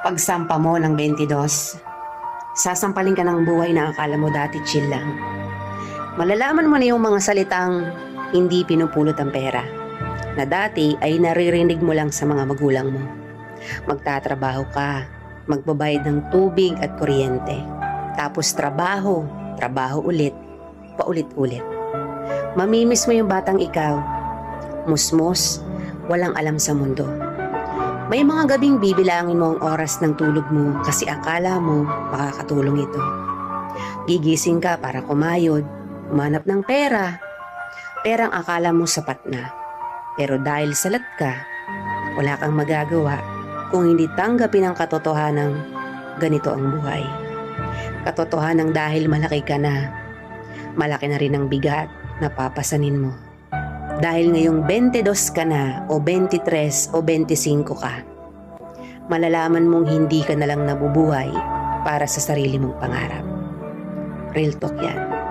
Pagsampa mo ng 22, sasampalin ka ng buhay na akala mo dati chill lang. Malalaman mo na yung mga salitang hindi pinupulot ang pera, na dati ay naririnig mo lang sa mga magulang mo. Magtatrabaho ka, magbabayad ng tubig at kuryente. Tapos trabaho, trabaho ulit, paulit-ulit. Mamimiss mo yung batang ikaw, musmos, walang alam sa mundo. May mga gabing bibilangin mo ang oras ng tulog mo kasi akala mo makakatulong ito. Gigising ka para kumayod, umanap ng pera. Perang akala mo sapat na. Pero dahil salat ka, wala kang magagawa kung hindi tanggapin ang katotohanang ganito ang buhay. Katotohanang dahil malaki ka na, malaki na rin ang bigat na papasanin mo. Dahil ngayong 22 ka na o 23 o 25 ka, malalaman mong hindi ka na lang nabubuhay para sa sarili mong pangarap. Real talk yan.